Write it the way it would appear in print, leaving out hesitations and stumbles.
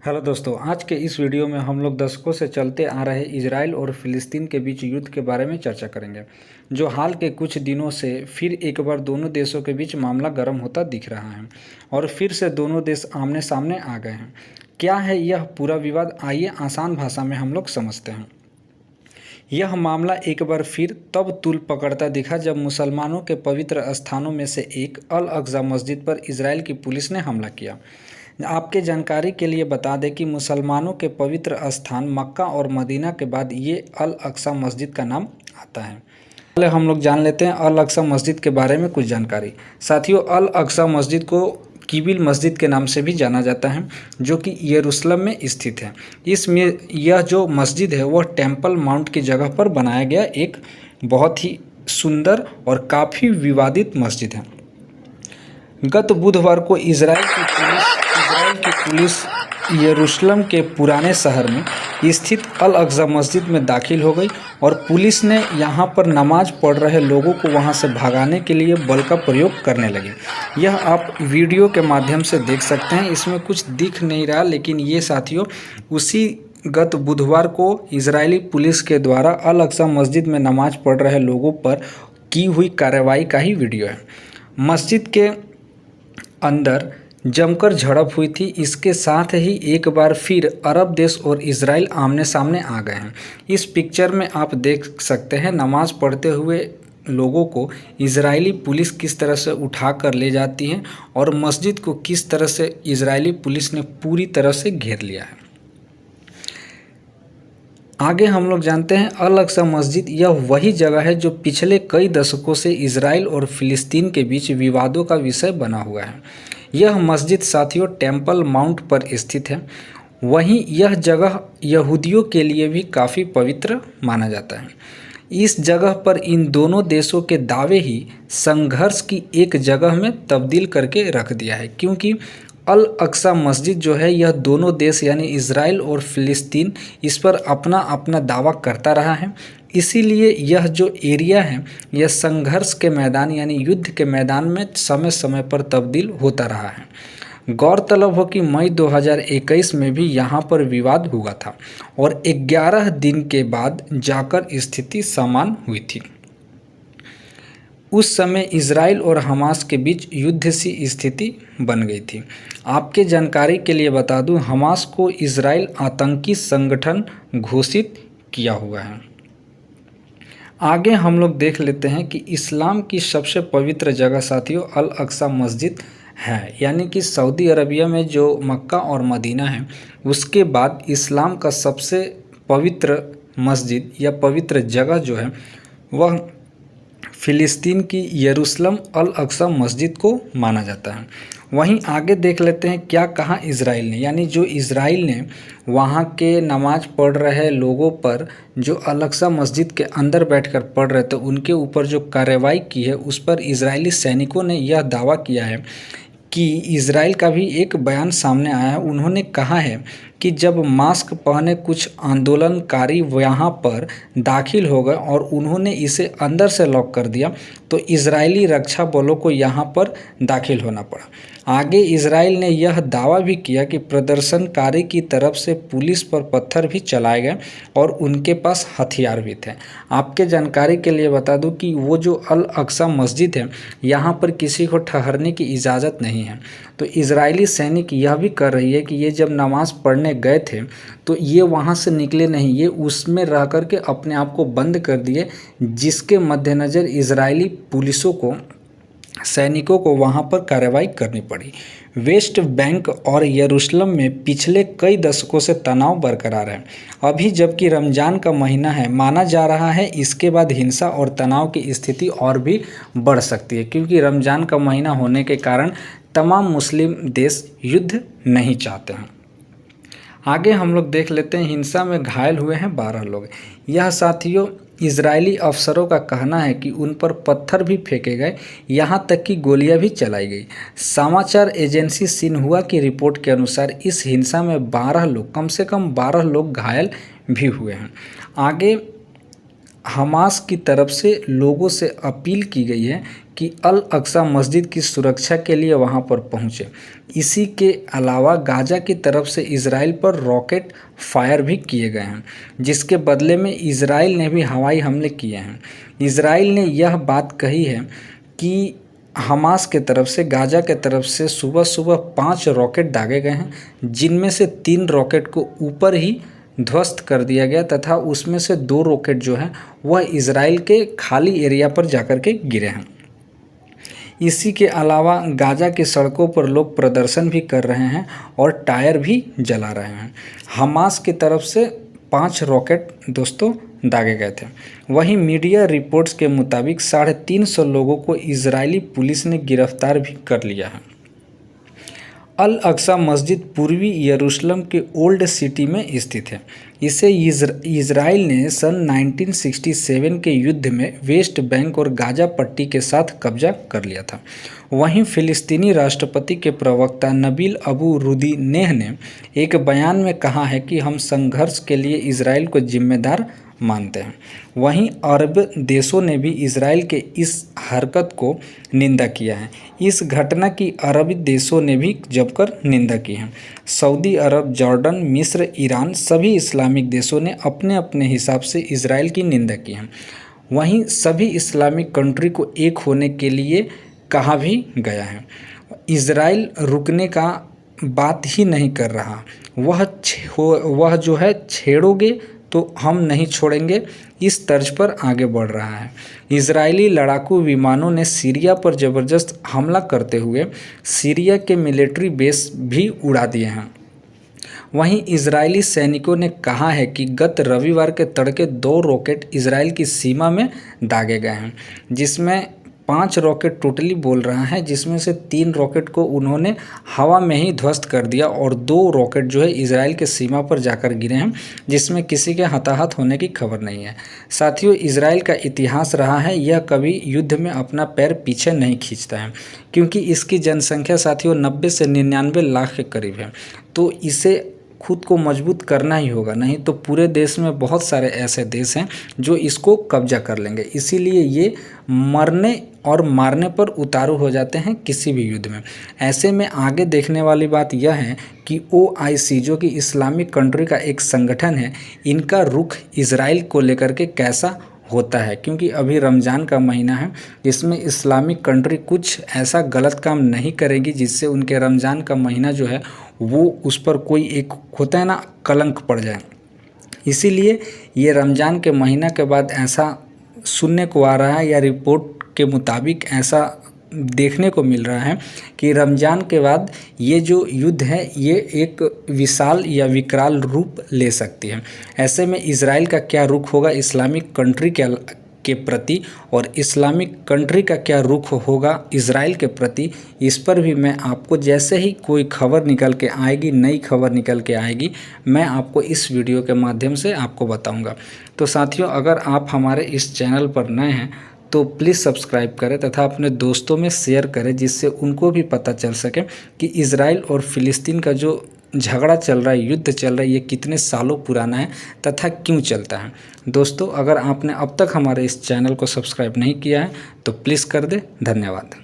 Hello दोस्तों, आज के इस वीडियो में हम लोग दशकों से चलते आ रहे इजराइल और फिलिस्तीन के बीच युद्ध के बारे में चर्चा करेंगे, जो हाल के कुछ दिनों से फिर एक बार दोनों देशों के बीच मामला गर्म होता दिख रहा है और फिर से दोनों देश आमने सामने आ गए हैं। क्या है यह पूरा विवाद? आइए आसान भाषा में हम लोग समझते हैं। यह मामला एक बार फिर तब तूल पकड़ता दिखा जब मुसलमानों के पवित्र स्थानों में से एक अल अक्सा मस्जिद पर इजराइल की पुलिस ने हमला किया। आपके जानकारी के लिए बता दें कि मुसलमानों के पवित्र स्थान मक्का और मदीना के बाद ये अल अक्सा मस्जिद का नाम आता है। पहले हम लोग जान लेते हैं अल अक्सा मस्जिद के बारे में कुछ जानकारी। साथियों, अल अक्सा मस्जिद को कीबिल मस्जिद के नाम से भी जाना जाता है, जो कि यरूशलेम में स्थित है। इसमें यह जो मस्जिद है वह टेम्पल माउंट की जगह पर बनाया गया एक बहुत ही सुंदर और काफ़ी विवादित मस्जिद है। गत बुधवार को इजराइल की पुलिस यरूशलेम के पुराने शहर में स्थित अल अक्सा मस्जिद में दाखिल हो गई और पुलिस ने यहां पर नमाज पढ़ रहे लोगों को वहां से भगाने के लिए बल का प्रयोग करने लगी। यह आप वीडियो के माध्यम से देख सकते हैं। इसमें कुछ दिख नहीं रहा, लेकिन ये साथियों उसी गत बुधवार को इजरायली पुलिस के द्वारा अल अक्सा मस्जिद में नमाज पढ़ रहे लोगों पर की हुई कार्रवाई का ही वीडियो है। मस्जिद के अंदर जमकर झड़प हुई थी। इसके साथ ही एक बार फिर अरब देश और इजराइल आमने सामने आ गए हैं। इस पिक्चर में आप देख सकते हैं नमाज पढ़ते हुए लोगों को इजरायली पुलिस किस तरह से उठा कर ले जाती है और मस्जिद को किस तरह से इजरायली पुलिस ने पूरी तरह से घेर लिया है। आगे हम लोग जानते हैं अल अक्सा मस्जिद यह वही जगह है जो पिछले कई दशकों से इजराइल और फिलिस्तीन के बीच विवादों का विषय बना हुआ है। यह मस्जिद साथियों टेम्पल माउंट पर स्थित है। वहीं यह जगह यहूदियों के लिए भी काफ़ी पवित्र माना जाता है। इस जगह पर इन दोनों देशों के दावे ही संघर्ष की एक जगह में तब्दील करके रख दिया है, क्योंकि अल अक्सा मस्जिद जो है यह दोनों देश यानी इजराइल और फिलिस्तीन इस पर अपना अपना दावा करता रहा है। इसीलिए यह जो एरिया है यह संघर्ष के मैदान यानी युद्ध के मैदान में समय समय पर तब्दील होता रहा है। गौरतलब हो कि मई 2021 में भी यहाँ पर विवाद हुआ था और 11 दिन के बाद जाकर स्थिति सामान्य हुई थी। उस समय इजराइल और हमास के बीच युद्ध सी स्थिति बन गई थी। आपके जानकारी के लिए बता दूं, हमास को इजराइल आतंकी संगठन घोषित किया हुआ है। आगे हम लोग देख लेते हैं कि इस्लाम की सबसे पवित्र जगह साथियों अल अक्सा मस्जिद है, यानी कि सऊदी अरबिया में जो मक्का और मदीना है उसके बाद इस्लाम का सबसे पवित्र मस्जिद या पवित्र जगह जो है वह फिलिस्तीन की यरूशलेम अल अक्सा मस्जिद को माना जाता है। वहीं आगे देख लेते हैं क्या कहा इजराइल ने, यानी जो इजराइल ने वहाँ के नमाज पढ़ रहे लोगों पर जो अल अक्सा मस्जिद के अंदर बैठकर पढ़ रहे थे उनके ऊपर जो कार्रवाई की है उस पर इजरायली सैनिकों ने यह दावा किया है कि इजराइल का भी एक बयान सामने आया है। उन्होंने कहा है कि जब मास्क पहने कुछ आंदोलनकारी यहाँ पर दाखिल हो गए और उन्होंने इसे अंदर से लॉक कर दिया तो इजरायली रक्षा बलों को यहाँ पर दाखिल होना पड़ा। आगे इजराइल ने यह दावा भी किया कि प्रदर्शनकारी की तरफ से पुलिस पर पत्थर भी चलाए गए और उनके पास हथियार भी थे। आपके जानकारी के लिए बता दूं कि वो जो अल अक्सा मस्जिद है यहाँ पर किसी को ठहरने की इजाज़त नहीं है। तो इजरायली सैनिक यह भी कर रही है कि ये जब नमाज पढ़ने गए थे तो ये वहाँ से निकले नहीं, ये उसमें रह कर के अपने आप को बंद कर दिए, जिसके मद्देनज़र इजरायली पुलिसों को सैनिकों को वहां पर कार्रवाई करनी पड़ी। वेस्ट बैंक और यरूशलेम में पिछले कई दशकों से तनाव बरकरार है। अभी जबकि रमज़ान का महीना है, माना जा रहा है इसके बाद हिंसा और तनाव की स्थिति और भी बढ़ सकती है, क्योंकि रमज़ान का महीना होने के कारण तमाम मुस्लिम देश युद्ध नहीं चाहते हैं। आगे हम लोग देख लेते हैं हिंसा में घायल हुए हैं 12 लोग। यह साथियों इजरायली अफसरों का कहना है कि उन पर पत्थर भी फेंके गए, यहाँ तक कि गोलियां भी चलाई गई। समाचार एजेंसी सिन्हुआ की रिपोर्ट के अनुसार इस हिंसा में 12 लोग कम से कम 12 लोग घायल भी हुए हैं। आगे हमास की तरफ से लोगों से अपील की गई है कि अल अक्सा मस्जिद की सुरक्षा के लिए वहां पर पहुंचे। इसी के अलावा गाजा की तरफ से इजराइल पर रॉकेट फायर भी किए गए हैं, जिसके बदले में इजराइल ने भी हवाई हमले किए हैं। इजराइल ने यह बात कही है कि हमास के तरफ से, गाजा के तरफ से सुबह सुबह 5 रॉकेट दागे गए हैं, जिनमें से 3 रॉकेट को ऊपर ही ध्वस्त कर दिया गया तथा उसमें से 2 रॉकेट जो हैं वह इजराइल के खाली एरिया पर जाकर के गिरे हैं। इसी के अलावा गाजा की सड़कों पर लोग प्रदर्शन भी कर रहे हैं और टायर भी जला रहे हैं। हमास की तरफ से 5 रॉकेट दोस्तों दागे गए थे। वहीं मीडिया रिपोर्ट्स के मुताबिक 350 लोगों को इजरायली पुलिस ने गिरफ्तार भी कर लिया है। अल अक्सा मस्जिद पूर्वी यरूशलेम के ओल्ड सिटी में स्थित है। इसे इजराइल ने सन 1967 के युद्ध में वेस्ट बैंक और गाजा पट्टी के साथ कब्जा कर लिया था। वहीं फिलिस्तीनी राष्ट्रपति के प्रवक्ता नबील अबू रुदी नेह ने एक बयान में कहा है कि हम संघर्ष के लिए इजराइल को जिम्मेदार मानते हैं। वहीं अरब देशों ने भी इजराइल के इस हरकत को निंदा किया है। इस घटना की अरबी देशों ने भी जमकर निंदा की है। सऊदी अरब, जॉर्डन, मिस्र, ईरान सभी इस्लामिक देशों ने अपने अपने हिसाब से इजराइल की निंदा की है। वहीं सभी इस्लामिक कंट्री को एक होने के लिए कहा भी गया है। इजराइल रुकने का बात ही नहीं कर रहा, वह जो है छेड़ोगे तो हम नहीं छोड़ेंगे, इस तर्ज पर आगे बढ़ रहा है। इजरायली लड़ाकू विमानों ने सीरिया पर ज़बरदस्त हमला करते हुए सीरिया के मिलिट्री बेस भी उड़ा दिए हैं। वहीं इजरायली सैनिकों ने कहा है कि गत रविवार के तड़के 2 रॉकेट इजराइल की सीमा में दागे गए हैं, जिसमें 5 रॉकेट टोटली बोल रहा है, जिसमें से 3 रॉकेट को उन्होंने हवा में ही ध्वस्त कर दिया और 2 रॉकेट जो है इजराइल के सीमा पर जाकर गिरे हैं, जिसमें किसी के हताहत होने की खबर नहीं है। साथियों, इजराइल का इतिहास रहा है, यह कभी युद्ध में अपना पैर पीछे नहीं खींचता है, क्योंकि इसकी जनसंख्या साथियों 90 से 99 लाख के करीब है। तो इसे खुद को मजबूत करना ही होगा, नहीं तो पूरे देश में बहुत सारे ऐसे देश हैं जो इसको कब्जा कर लेंगे। इसीलिए ये मरने और मारने पर उतारू हो जाते हैं किसी भी युद्ध में। ऐसे में आगे देखने वाली बात यह है कि OIC जो कि इस्लामिक कंट्री का एक संगठन है, इनका रुख इजराइल को लेकर के कैसा होता है, क्योंकि अभी रमज़ान का महीना है, जिसमें इस्लामिक कंट्री कुछ ऐसा गलत काम नहीं करेगी जिससे उनके रमज़ान का महीना जो है वो उस पर कोई एक होता है ना कलंक पड़ जाए। इसीलिए ये रमज़ान के महीना के बाद ऐसा सुनने को आ रहा है या रिपोर्ट के मुताबिक ऐसा देखने को मिल रहा है कि रमज़ान के बाद ये जो युद्ध है ये एक विशाल या विकराल रूप ले सकती है। ऐसे में इजराइल का क्या रुख होगा इस्लामिक कंट्री के प्रति और इस्लामिक कंट्री का क्या रुख होगा इजराइल के प्रति, इस पर भी मैं आपको जैसे ही कोई खबर निकल के आएगी, नई खबर निकल के आएगी, मैं आपको इस वीडियो के माध्यम से आपको बताऊंगा। तो साथियों, अगर आप हमारे इस चैनल पर नए हैं तो प्लीज़ सब्सक्राइब करें तथा अपने दोस्तों में शेयर करें, जिससे उनको भी पता चल सके कि इजराइल और फिलिस्तीन का जो झगड़ा चल रहा है, युद्ध चल रहा है, ये कितने सालों पुराना है तथा क्यों चलता है। दोस्तों, अगर आपने अब तक हमारे इस चैनल को सब्सक्राइब नहीं किया है तो प्लीज़ कर दें। धन्यवाद।